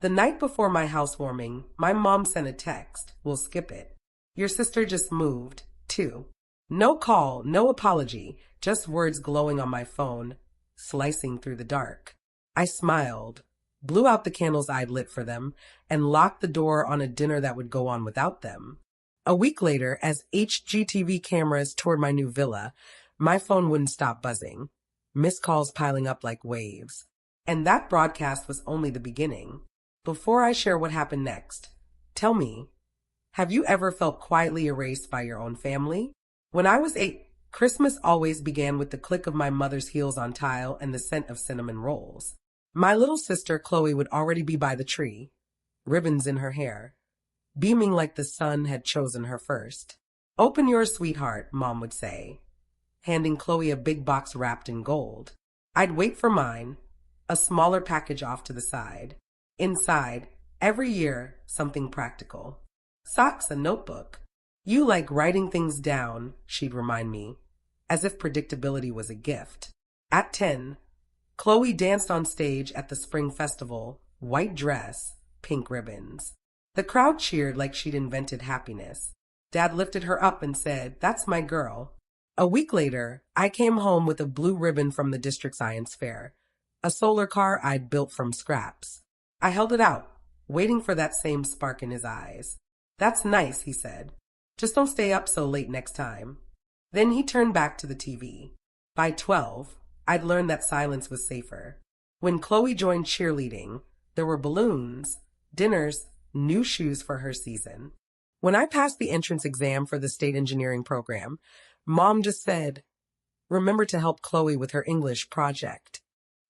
The night before my housewarming, my mom sent a text. We'll skip it. Your sister just moved, too. No call, no apology, just words glowing on my phone, slicing through the dark. I smiled, blew out the candles I'd lit for them, and locked the door on a dinner that would go on without them. A week later, as HGTV cameras toured my new villa, my phone wouldn't stop buzzing, missed calls piling up like waves. And that broadcast was only the beginning. Before I share what happened next, tell me, have you ever felt quietly erased by your own family? When I was 8, Christmas always began with the click of my mother's heels on tile and the scent of cinnamon rolls. My little sister, Chloe, would already be by the tree, ribbons in her hair, beaming like the sun had chosen her first. Open yours, sweetheart, Mom would say, handing Chloe a big box wrapped in gold. I'd wait for mine, a smaller package off to the side. Inside, every year, something practical. Socks, a notebook. You like writing things down, she'd remind me, as if predictability was a gift. At 10, Chloe danced on stage at the spring festival, white dress, pink ribbons. The crowd cheered like she'd invented happiness. Dad lifted her up and said, "That's my girl." A week later, I came home with a blue ribbon from the district science fair, a solar car I'd built from scraps. I held it out, waiting for that same spark in his eyes. "That's nice," he said. "Just don't stay up so late next time." Then he turned back to the TV. By 12, I'd learned that silence was safer. When Chloe joined cheerleading, there were balloons, dinners, new shoes for her season. When I passed the entrance exam for the state engineering program, Mom just said, "Remember to help Chloe with her English project."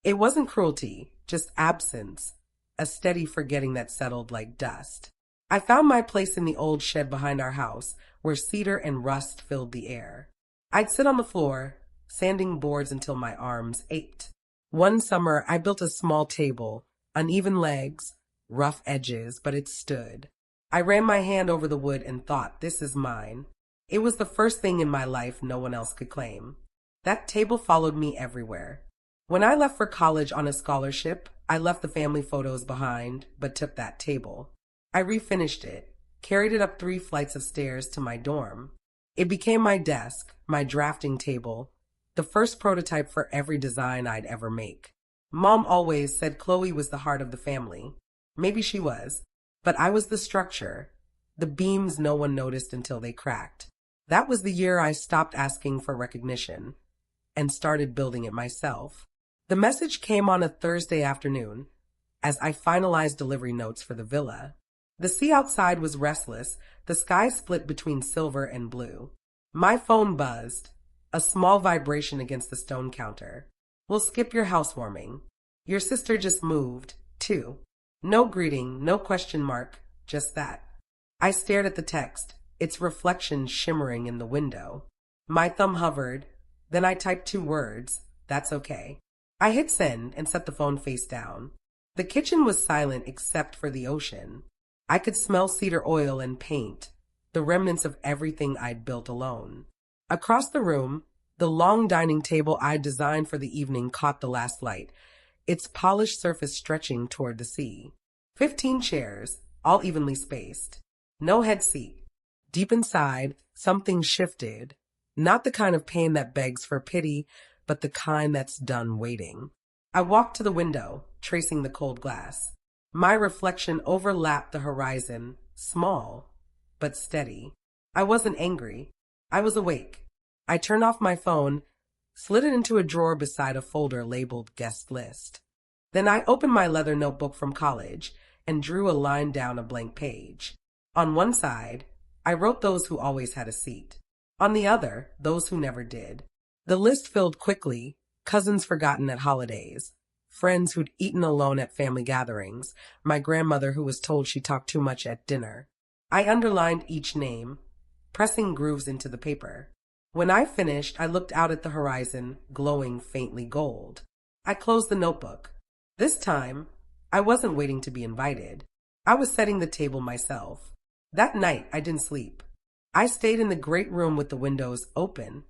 It wasn't cruelty, just absence, a steady forgetting that settled like dust. I found my place in the old shed behind our house, where cedar and rust filled the air. I'd sit on the floor, sanding boards until my arms ached. One summer, I built a small table, uneven legs, rough edges, but it stood. I ran my hand over the wood and thought, this is mine. It was the first thing in my life no one else could claim. That table followed me everywhere. When I left for college on a scholarship, I left the family photos behind, but took that table. I refinished it, carried it up 3 flights of stairs to my dorm. It became my desk, my drafting table, the first prototype for every design I'd ever make. Mom always said Chloe was the heart of the family. Maybe she was, but I was the structure, the beams no one noticed until they cracked. That was the year I stopped asking for recognition and started building it myself. The message came on a Thursday afternoon as I finalized delivery notes for the villa. The sea outside was restless, the sky split between silver and blue. My phone buzzed, a small vibration against the stone counter. "We'll skip your housewarming. Your sister just moved, too." No greeting, no question mark, just that. I stared at the text, its reflection shimmering in the window. My thumb hovered, then I typed 2 words, "That's okay." I hit send and set the phone face down. The kitchen was silent except for the ocean. I could smell cedar oil and paint, the remnants of everything I'd built alone. Across the room, the long dining table I'd designed for the evening caught the last light, its polished surface stretching toward the sea. 15 chairs, all evenly spaced. No head seat. Deep inside, something shifted. Not the kind of pain that begs for pity, but the kind that's done waiting. I walked to the window, tracing the cold glass. My reflection overlapped the horizon, small, but steady. I wasn't angry. I was awake. I turned off my phone, slid it into a drawer beside a folder labeled guest list. Then I opened my leather notebook from college and drew a line down a blank page. On one side, I wrote those who always had a seat. On the other, those who never did. The list filled quickly, cousins forgotten at holidays, friends who'd eaten alone at family gatherings, my grandmother who was told she talked too much at dinner. I underlined each name, pressing grooves into the paper. When I finished, I looked out at the horizon, glowing faintly gold. I closed the notebook. This time, I wasn't waiting to be invited. I was setting the table myself. That night, I didn't sleep. I stayed in the great room with the windows open,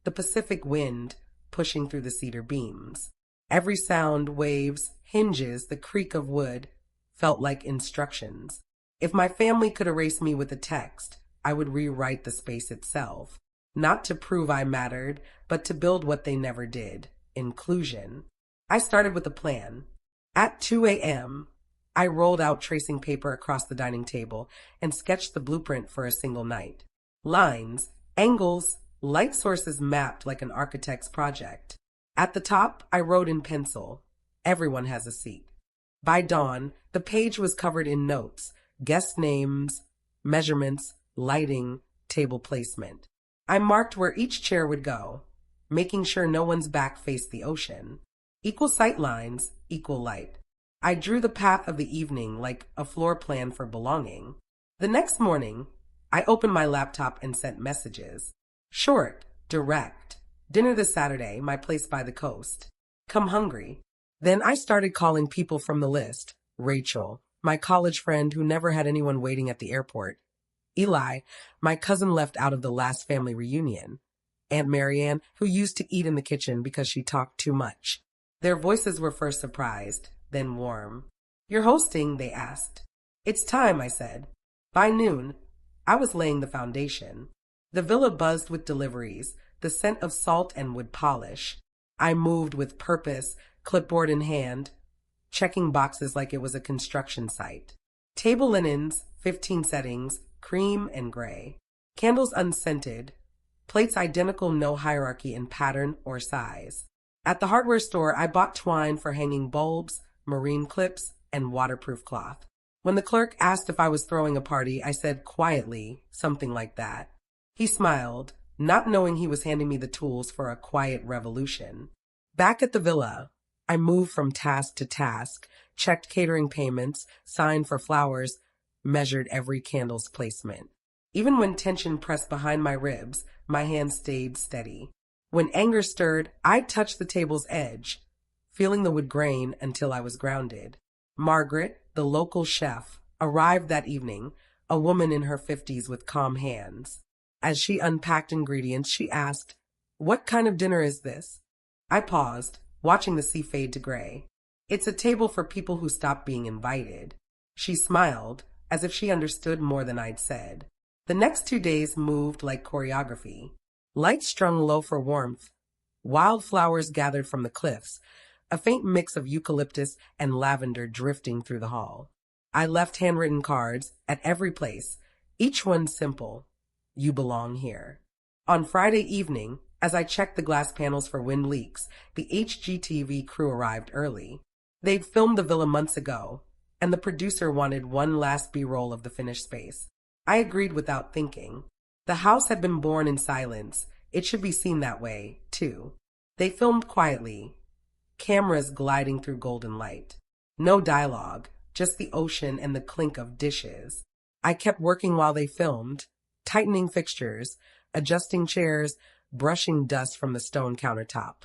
the Pacific wind pushing through the cedar beams. Every sound, waves, hinges, the creak of wood, felt like instructions. If my family could erase me with a text, I would rewrite the space itself. Not to prove I mattered, but to build what they never did: inclusion. I started with a plan. At 2 a.m., I rolled out tracing paper across the dining table and sketched the blueprint for a single night. Lines, angles, light sources mapped like an architect's project. At the top, I wrote in pencil, "Everyone has a seat." By dawn, the page was covered in notes, guest names, measurements, lighting, table placement. I marked where each chair would go, making sure no one's back faced the ocean. Equal sight lines, equal light. I drew the path of the evening like a floor plan for belonging. The next morning, I opened my laptop and sent messages. Short, direct. "Dinner this Saturday, my place by the coast. Come hungry." Then I started calling people from the list. Rachel, my college friend who never had anyone waiting at the airport. Eli, my cousin left out of the last family reunion. Aunt Marianne, who used to eat in the kitchen because she talked too much. Their voices were first surprised, then warm. "You're hosting?" they asked. "It's time," I said. By noon, I was laying the foundation. The villa buzzed with deliveries, the scent of salt and wood polish. I moved with purpose, clipboard in hand, checking boxes like it was a construction site. Table linens, 15 settings, cream and gray. Candles unscented. Plates identical, no hierarchy in pattern or size. At the hardware store, I bought twine for hanging bulbs, marine clips, and waterproof cloth. When the clerk asked if I was throwing a party, I said quietly, something like that. He smiled, not knowing he was handing me the tools for a quiet revolution. Back at the villa, I moved from task to task, checked catering payments, signed for flowers, measured every candle's placement. Even when tension pressed behind my ribs, my hands stayed steady. When anger stirred, I touched the table's edge, feeling the wood grain until I was grounded. Margaret, the local chef, arrived that evening, a woman in her 50s with calm hands. As she unpacked ingredients, she asked, "What kind of dinner is this?" I paused, watching the sea fade to gray. "It's a table for people who stopped being invited." She smiled, as if she understood more than I'd said. The next 2 days moved like choreography. Lights strung low for warmth, wildflowers gathered from the cliffs, a faint mix of eucalyptus and lavender drifting through the hall. I left handwritten cards at every place, each one simple: "You belong here." On Friday evening, as I checked the glass panels for wind leaks, the HGTV crew arrived early. They'd filmed the villa months ago, and the producer wanted one last B-roll of the finished space. I agreed without thinking. The house had been born in silence. It should be seen that way, too. They filmed quietly, cameras gliding through golden light. No dialogue, just the ocean and the clink of dishes. I kept working while they filmed, tightening fixtures, adjusting chairs, brushing dust from the stone countertop.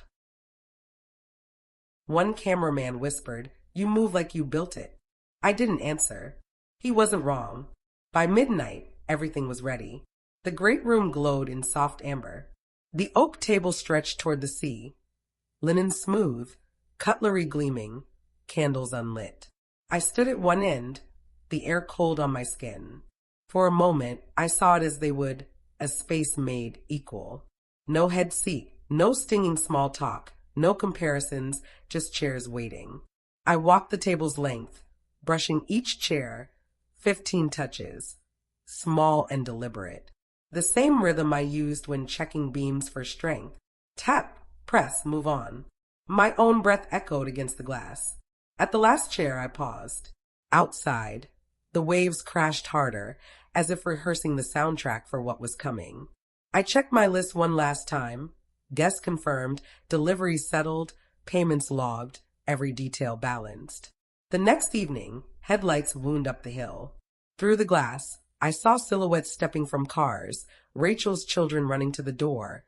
One cameraman whispered, "You move like you built it." I didn't answer. He wasn't wrong. By midnight, everything was ready. The great room glowed in soft amber. The oak table stretched toward the sea, linen smooth, cutlery gleaming, candles unlit. I stood at one end, the air cold on my skin. For a moment, I saw it as they would, a space made equal. No head seat, no stinging small talk, no comparisons, just chairs waiting. I walked the table's length, brushing each chair, 15 touches, small and deliberate. The same rhythm I used when checking beams for strength. Tap, press, move on. My own breath echoed against the glass. At the last chair, I paused. Outside, the waves crashed harder, as if rehearsing the soundtrack for what was coming. I checked my list one last time. Guests confirmed, deliveries settled, payments logged, every detail balanced. The next evening, headlights wound up the hill. Through the glass, I saw silhouettes stepping from cars, Rachel's children running to the door,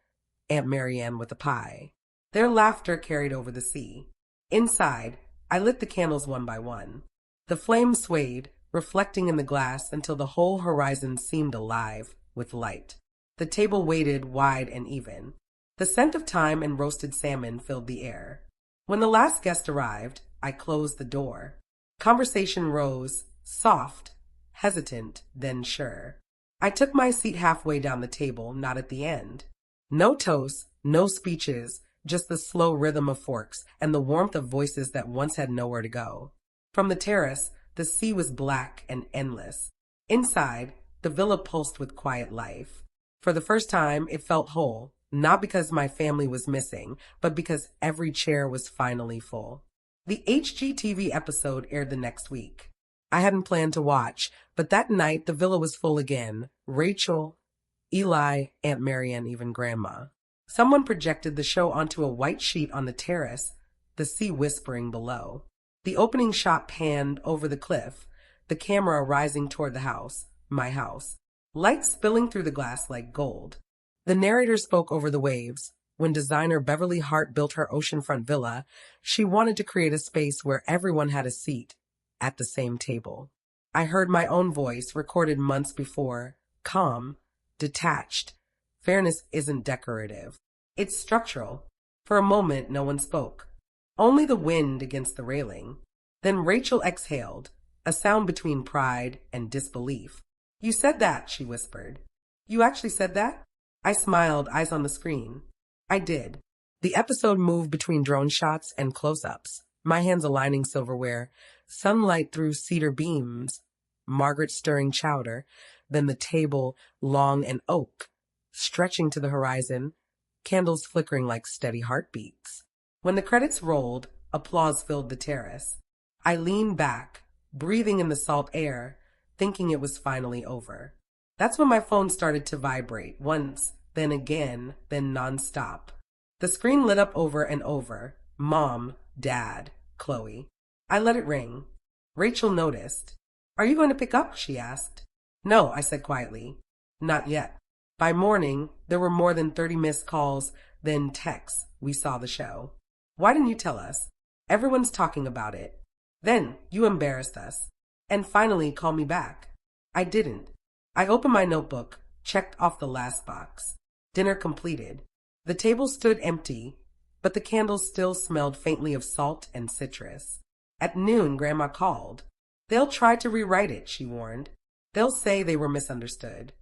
Aunt Marianne with a pie. Their laughter carried over the sea. Inside, I lit the candles one by one. The flames swayed, reflecting in the glass until the whole horizon seemed alive with light. The table waited wide and even. The scent of thyme and roasted salmon filled the air. When the last guest arrived, I closed the door. Conversation rose, soft, hesitant, then sure. I took my seat halfway down the table, not at the end. No toasts, no speeches, just the slow rhythm of forks and the warmth of voices that once had nowhere to go. From the terrace, the sea was black and endless. Inside, the villa pulsed with quiet life. For the first time, it felt whole, not because my family was missing, but because every chair was finally full. The HGTV episode aired the next week. I hadn't planned to watch, but that night the villa was full again. Rachel, Eli, Aunt Mary, and even Grandma. Someone projected the show onto a white sheet on the terrace, the sea whispering below. The opening shot panned over the cliff, the camera rising toward the house, my house, light spilling through the glass like gold. The narrator spoke over the waves. When designer Beverly Hart built her oceanfront villa, she wanted to create a space where everyone had a seat at the same table. I heard my own voice, recorded months before, calm, detached. Fairness isn't decorative. It's structural. For a moment, no one spoke. Only the wind against the railing. Then Rachel exhaled, a sound between pride and disbelief. "You said that," she whispered. "You actually said that?" I smiled, eyes on the screen. I did. The episode moved between drone shots and close-ups, my hands aligning silverware, sunlight through cedar beams, Margaret stirring chowder, then the table, long and oak, stretching to the horizon, candles flickering like steady heartbeats. When the credits rolled, applause filled the terrace. I leaned back, breathing in the salt air, thinking it was finally over. That's when my phone started to vibrate, once, then again, then nonstop. The screen lit up over and over. Mom, Dad, Chloe. I let it ring. Rachel noticed. "Are you going to pick up?" she asked. "No," I said quietly. "Not yet." By morning, there were more than 30 missed calls, then texts. We saw the show. "Why didn't you tell us? Everyone's talking about it." "Then you embarrassed us." And finally, call me back. I didn't. I opened my notebook, checked off the last box. Dinner completed. The table stood empty, but the candles still smelled faintly of salt and citrus. At noon, Grandma called. "They'll try to rewrite it," she warned. "They'll say they were misunderstood."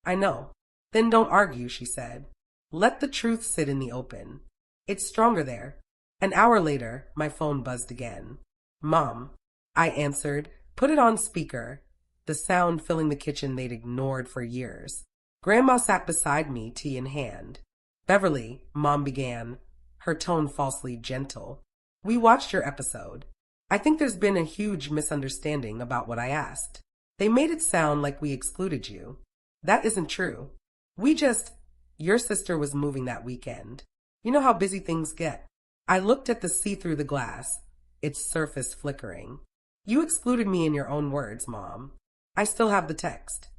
"I know." "Then don't argue," she said. "Let the truth sit in the open. It's stronger there." An hour later, my phone buzzed again. "Mom." I answered, put it on speaker, the sound filling the kitchen they'd ignored for years. Grandma sat beside me, tea in hand. "Beverly," Mom began, her tone falsely gentle. "We watched your episode. I think there's been a huge misunderstanding about what I asked. They made it sound like we excluded you. That isn't true. Your sister was moving that weekend. You know how busy things get." I looked at the sea through the glass, its surface flickering. "You excluded me in your own words, Mom. I still have the text."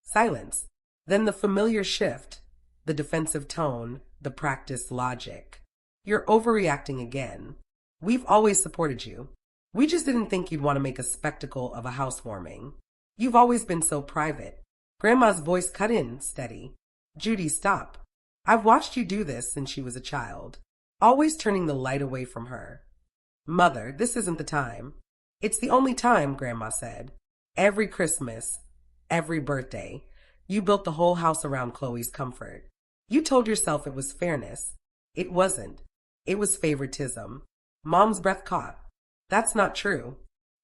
Silence. Then the familiar shift, the defensive tone, the practiced logic. "You're overreacting again. We've always supported you. We just didn't think you'd want to make a spectacle of a housewarming. You've always been so private." Grandma's voice cut in, steady. "Judy, stop. I've watched you do this since she was a child, always turning the light away from her." "Mother, this isn't the time." "It's the only time," Grandma said. "Every Christmas, every birthday, you built the whole house around Chloe's comfort. You told yourself it was fairness. It wasn't. It was favoritism." Mom's breath caught. "That's not true."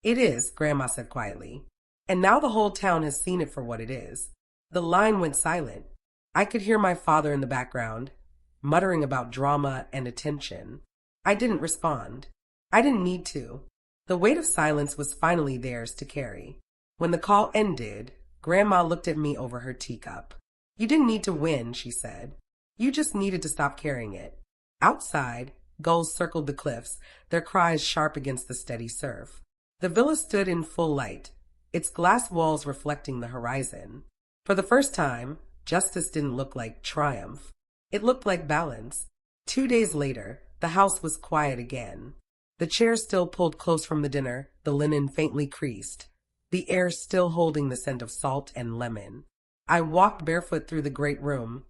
"It is," Grandma said quietly. "And now the whole town has seen it for what it is." The line went silent. I could hear my father in the background, muttering about drama and attention. I didn't respond. I didn't need to. The weight of silence was finally theirs to carry. When the call ended, Grandma looked at me over her teacup. "You didn't need to win," she said. "You just needed to stop carrying it." Outside, gulls circled the cliffs, their cries sharp against the steady surf. The villa stood in full light, its glass walls reflecting the horizon. For the first time, justice didn't look like triumph. It looked like balance. 2 days later, the house was quiet again. The chairs still pulled close from the dinner, the linen faintly creased, the air still holding the scent of salt and lemon. I walked barefoot through the great room,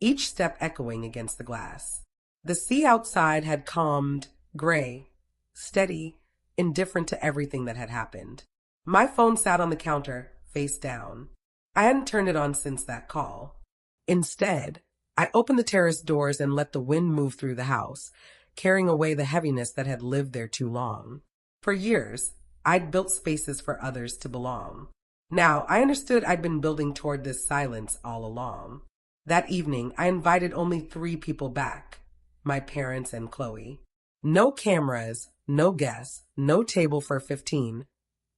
each step echoing against the glass. The sea outside had calmed, gray, steady, indifferent to everything that had happened. My phone sat on the counter, face down. I hadn't turned it on since that call. Instead, I opened the terrace doors and let the wind move through the house, carrying away the heaviness that had lived there too long. For years, I'd built spaces for others to belong. Now, I understood I'd been building toward this silence all along. That evening, I invited only 3 people back, my parents and Chloe. No cameras, no guests, no table for 15,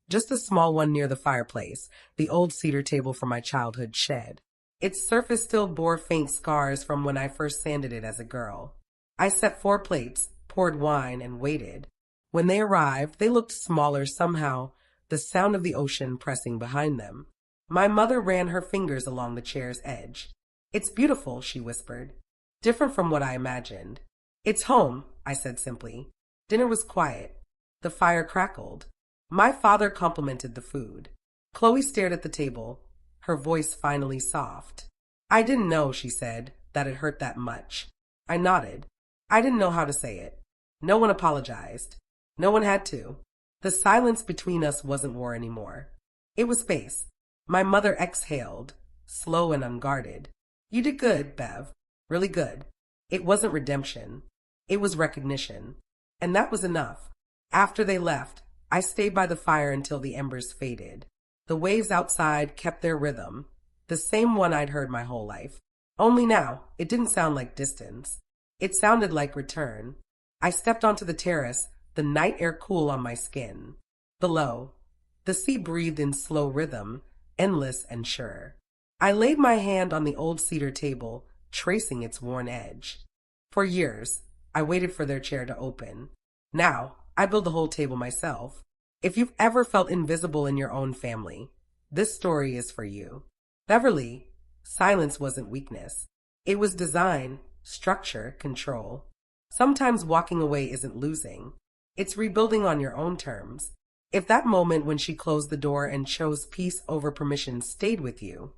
just a small one near the fireplace, the old cedar table from my childhood shed. Its surface still bore faint scars from when I first sanded it as a girl. I set 4 plates, poured wine, and waited. When they arrived, they looked smaller somehow, the sound of the ocean pressing behind them. My mother ran her fingers along the chair's edge. "It's beautiful," she whispered. "Different from what I imagined." "It's home," I said simply. Dinner was quiet. The fire crackled. My father complimented the food. Chloe stared at the table, her voice finally soft. "I didn't know," she said, "that it hurt that much." I nodded. I didn't know how to say it. No one apologized. No one had to. The silence between us wasn't war anymore. It was space. My mother exhaled, slow and unguarded. "You did good, Bev. Really good." It wasn't redemption. It was recognition. And that was enough. After they left, I stayed by the fire until the embers faded. The waves outside kept their rhythm, the same one I'd heard my whole life. Only now, it didn't sound like distance. It sounded like return. I stepped onto the terrace, the night air cool on my skin. Below, the sea breathed in slow rhythm, endless and sure. I laid my hand on the old cedar table, tracing its worn edge. For years, I waited for their chair to open. Now, I build the whole table myself. If you've ever felt invisible in your own family, this story is for you. Beverly, silence wasn't weakness. It was design, structure, control. Sometimes walking away isn't losing. It's rebuilding on your own terms. If that moment when she closed the door and chose peace over permission stayed with you,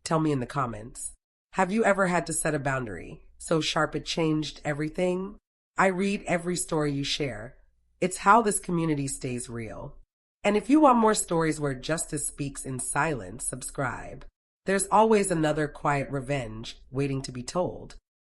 tell me in the comments. Have you ever had to set a boundary so sharp it changed everything? I read every story you share. It's how this community stays real. And if you want more stories where justice speaks in silence, subscribe. There's always another quiet revenge waiting to be told.